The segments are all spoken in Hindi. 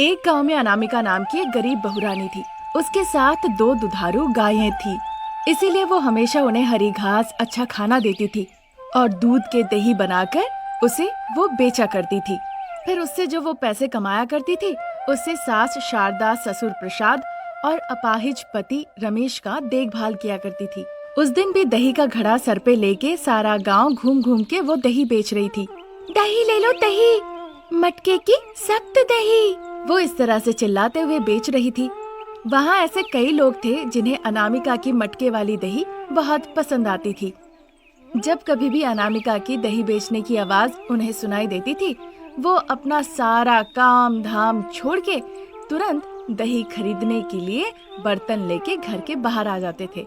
एक गांव में अनामिका नाम की एक गरीब बहुरानी थी। उसके साथ 2 दुधारू गायें थी, इसीलिए वो हमेशा उन्हें हरी घास, अच्छा खाना देती थी और दूध के दही बनाकर उसे वो बेचा करती थी। फिर उससे जो वो पैसे कमाया करती थी, उससे सास शारदा, ससुर प्रसाद और अपाहिज पति रमेश का देखभाल किया करती थी। उस दिन भी दही का घड़ा सर पे लेके सारा गांव घूम घूम के वो दही बेच रही थी। दही ले लो दही, मटके की सख्त दही, वो इस तरह से चिल्लाते हुए बेच रही थी। वहाँ ऐसे कई लोग थे जिन्हें अनामिका की मटके वाली दही बहुत पसंद आती थी। जब कभी भी अनामिका की दही बेचने की आवाज उन्हें सुनाई देती थी, वो अपना सारा काम धाम छोड़ के तुरंत दही खरीदने के लिए बर्तन लेके घर के बाहर आ जाते थे।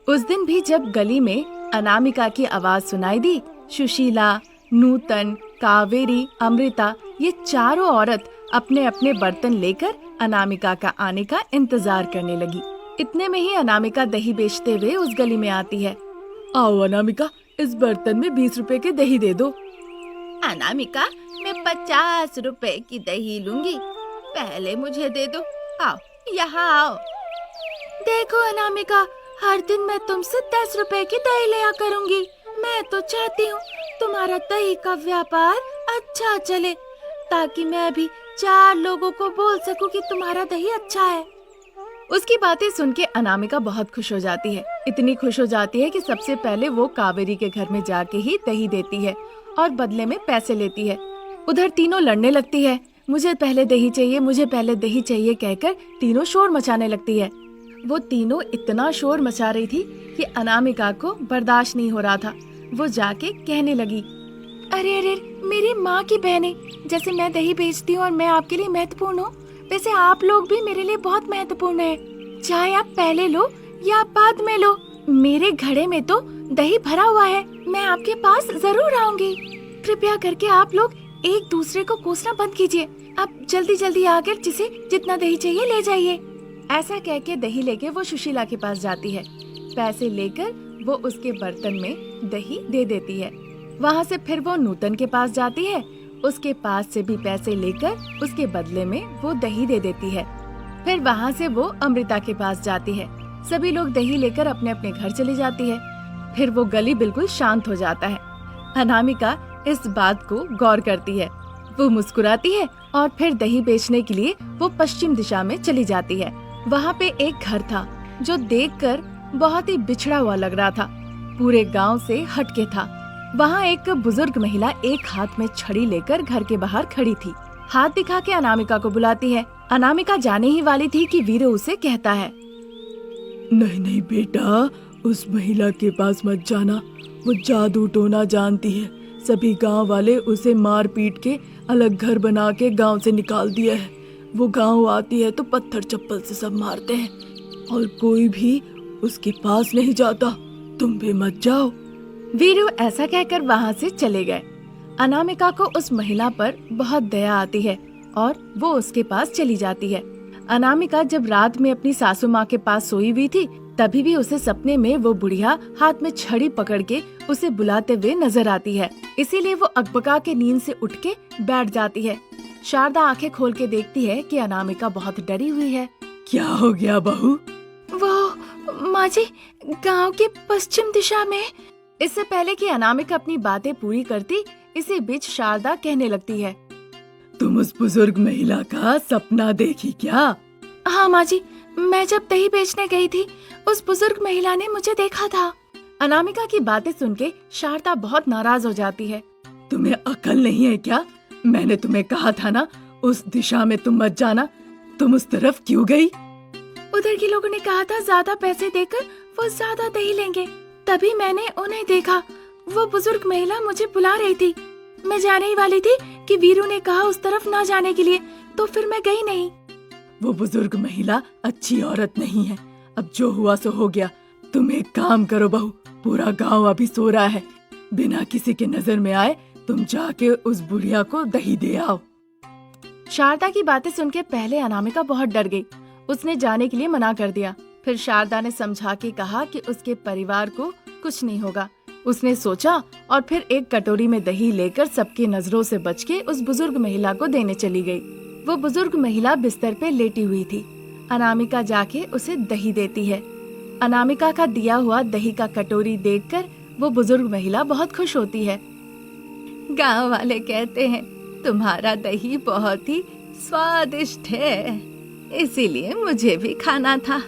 उस दिन भी जब गली में अनामिका की आवाज सुनाई दी, सुशीला, नूतन, कावेरी, अमृता ये चारों औरत अपने अपने बर्तन लेकर अनामिका का आने का इंतजार करने लगी। इतने में ही अनामिका दही बेचते हुए उस गली में आती है। आओ अनामिका, इस बर्तन में 20 रुपए की दही दे दो। अनामिका, मैं 50 रुपए की दही लूंगी, पहले मुझे दे दो। आओ, यहाँ आओ। देखो अनामिका, हर दिन मैं तुमसे 10 रुपए की दही लिया करूंगी। मैं तो चाहती हूँ तुम्हारा दही का व्यापार अच्छा चले, ताकि मैं भी 4 लोगों को बोल सकूं कि तुम्हारा दही अच्छा है। उसकी बातें सुन के अनामिका बहुत खुश हो जाती है। इतनी खुश हो जाती है कि सबसे पहले वो कावेरी के घर में जाके ही दही देती है और बदले में पैसे लेती है। उधर तीनों लड़ने लगती है। मुझे पहले दही चाहिए, मुझे पहले दही चाहिए कहकर तीनों शोर मचाने लगती है। वो तीनों इतना शोर मचा रही थी कि अनामिका को बर्दाश्त नहीं हो रहा था। वो जाके कहने लगी, अरे अरे, मेरी माँ की बहनें, जैसे मैं दही बेचती हूँ और मैं आपके लिए महत्वपूर्ण हूँ, वैसे आप लोग भी मेरे लिए बहुत महत्वपूर्ण है। चाहे आप पहले लो या बाद में लो, मेरे घड़े में तो दही भरा हुआ है। मैं आपके पास जरूर आऊंगी। कृपया करके आप लोग एक दूसरे को कोसना बंद कीजिए। आप जल्दी जल्दी आकर जिसे जितना दही चाहिए ले जाइए। ऐसा कह के दही लेके वो सुशीला के पास जाती है। पैसे लेकर वो उसके बर्तन में दही दे देती है। वहाँ से फिर वो नूतन के पास जाती है। उसके पास से भी पैसे लेकर उसके बदले में वो दही दे देती है। फिर वहाँ से वो अमृता के पास जाती है। सभी लोग दही लेकर अपने अपने घर चली जाती है। फिर वो गली बिल्कुल शांत हो जाता है। अनामिका इस बात को गौर करती है। वो मुस्कुराती है और फिर दही बेचने के लिए वो पश्चिम दिशा में चली जाती है। वहाँ पे एक घर था जो देखकर बहुत ही बिछड़ा हुआ लग रहा था, पूरे गांव से हटके था। वहाँ एक बुजुर्ग महिला एक हाथ में छड़ी लेकर घर के बाहर खड़ी थी। हाथ दिखा के अनामिका को बुलाती है। अनामिका जाने ही वाली थी कि वीरू उसे कहता है, नहीं नहीं बेटा, उस महिला के पास मत जाना। वो जादू टोना जानती है। सभी गांव वाले उसे मार पीट के अलग घर बना के गांव से निकाल दिया है। वो गांव आती है तो पत्थर चप्पल से सब मारते हैं और कोई भी उसके पास नहीं जाता। तुम भी मत जाओ। वीरू ऐसा कहकर वहाँ से चले गए। अनामिका को उस महिला पर बहुत दया आती है और वो उसके पास चली जाती है। अनामिका जब रात में अपनी सासू माँ के पास सोई हुई थी, तभी भी उसे सपने में वो बुढ़िया हाथ में छड़ी पकड़ के उसे बुलाते हुए नजर आती है। इसीलिए वो अकबका के नींद से उठ के बैठ जाती है। शारदा आंखें खोल के देखती है कि अनामिका बहुत डरी हुई है। क्या हो गया बहू? वो माँ जी, गाँव के पश्चिम दिशा में। इससे पहले कि अनामिका अपनी बातें पूरी करती, इसी बीच शारदा कहने लगती है, तुम उस बुजुर्ग महिला का सपना देखी क्या? हाँ माँ जी, मैं जब दही बेचने गई थी, उस बुजुर्ग महिला ने मुझे देखा था। अनामिका की बातें सुन के शारदा बहुत नाराज हो जाती है। तुम्हें अकल नहीं है क्या? मैंने तुम्हें कहा था ना, उस दिशा में तुम मत जाना। तुम उस तरफ क्यों गई? उधर के लोगों ने कहा था ज्यादा पैसे देकर वो ज्यादा दही लेंगे, तभी मैंने उन्हें देखा। वो बुजुर्ग महिला मुझे बुला रही थी। मैं जाने ही वाली थी कि वीरू ने कहा उस तरफ ना जाने के लिए, तो फिर मैं गई नहीं। वो बुजुर्ग महिला अच्छी औरत नहीं है। अब जो हुआ सो हो गया। तुम एक काम करो बहू, पूरा गांव अभी सो रहा है, बिना किसी के नजर में आए तुम जाके उस बुढ़िया को दही दे आओ। शारदा की बातें सुन के पहले अनामिका बहुत डर गई। उसने जाने के लिए मना कर दिया। फिर शारदा ने समझा के कहा कि उसके परिवार को कुछ नहीं होगा। उसने सोचा और फिर एक कटोरी में दही लेकर सबकी नजरों से बच के उस बुजुर्ग महिला को देने चली गई। वो बुजुर्ग महिला बिस्तर पे लेटी हुई थी। अनामिका जाके उसे दही देती है। अनामिका का दिया हुआ दही का कटोरी देखकर वो बुजुर्ग महिला बहुत खुश होती है। गांव वाले कहते हैं तुम्हारा दही बहुत ही स्वादिष्ट है, इसीलिए मुझे भी खाना था।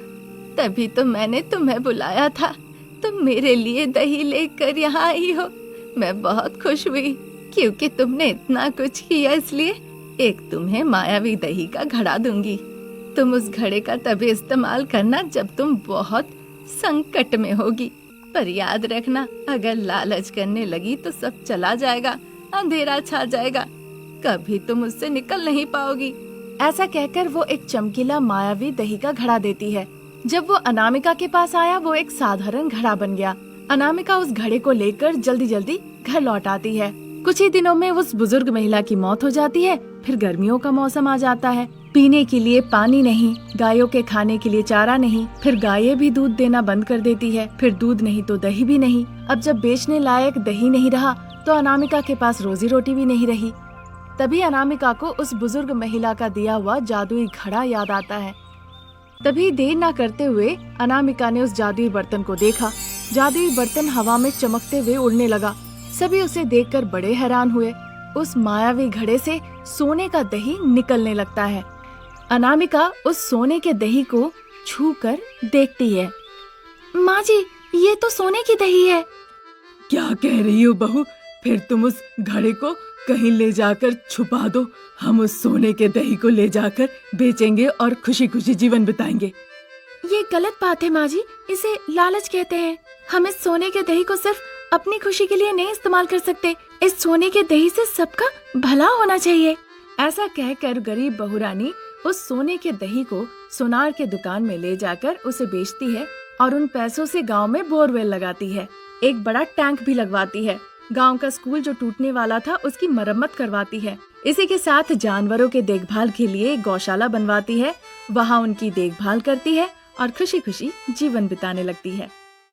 तभी तो मैंने तुम्हें बुलाया था। तुम मेरे लिए दही लेकर यहाँ आई हो। मैं बहुत खुश हुई क्योंकि तुमने इतना कुछ किया, इसलिए एक तुम्हें मायावी दही का घड़ा दूंगी। तुम उस घड़े का तभी इस्तेमाल करना जब तुम बहुत संकट में होगी। पर याद रखना, अगर लालच करने लगी तो सब चला जाएगा, अंधेरा छा जाएगा, कभी तुम उससे निकल नहीं पाओगी। ऐसा कहकर वो एक चमकीला मायावी दही का घड़ा देती है। जब वो अनामिका के पास आया वो एक साधारण घड़ा बन गया। अनामिका उस घड़े को लेकर जल्दी जल्दी घर लौट आती है। कुछ ही दिनों में उस बुजुर्ग महिला की मौत हो जाती है। फिर गर्मियों का मौसम आ जाता है। पीने के लिए पानी नहीं, गायों के खाने के लिए चारा नहीं। फिर गायें भी दूध देना बंद कर देती है। फिर दूध नहीं तो दही भी नहीं। अब जब बेचने लायक दही नहीं रहा तो अनामिका के पास रोजी रोटी भी नहीं रही। तभी अनामिका को उस बुजुर्ग महिला का दिया हुआ जादुई घड़ा याद आता है। तभी देर न करते हुए अनामिका ने उस जादुई बर्तन को देखा। जादुई बर्तन हवा में चमकते हुए उड़ने लगा। सभी उसे देखकर बड़े हैरान हुए। उस मायावी घड़े से सोने का दही निकलने लगता है। अनामिका उस सोने के दही को छूकर देखती है। माँ जी, ये तो सोने की दही है। क्या कह रही हो बहू? फिर तुम उस घड़े को कहीं ले जाकर छुपा दो। हम उस सोने के दही को ले जाकर बेचेंगे और खुशी खुशी जीवन बिताएंगे। ये गलत बात है माँ जी, इसे लालच कहते हैं। हम इस सोने के दही को सिर्फ अपनी खुशी के लिए नहीं इस्तेमाल कर सकते। इस सोने के दही से सबका भला होना चाहिए। ऐसा कहकर गरीब बहुरानी उस सोने के दही को सोनार के दुकान में ले जाकर उसे बेचती है और उन पैसों से गांव में बोरवेल लगाती है। एक बड़ा टैंक भी लगवाती है। गांव का स्कूल जो टूटने वाला था उसकी मरम्मत करवाती है। इसी के साथ जानवरों के देखभाल के लिए गौशाला बनवाती है। वहाँ उनकी देखभाल करती है और खुशी खुशी जीवन बिताने लगती है।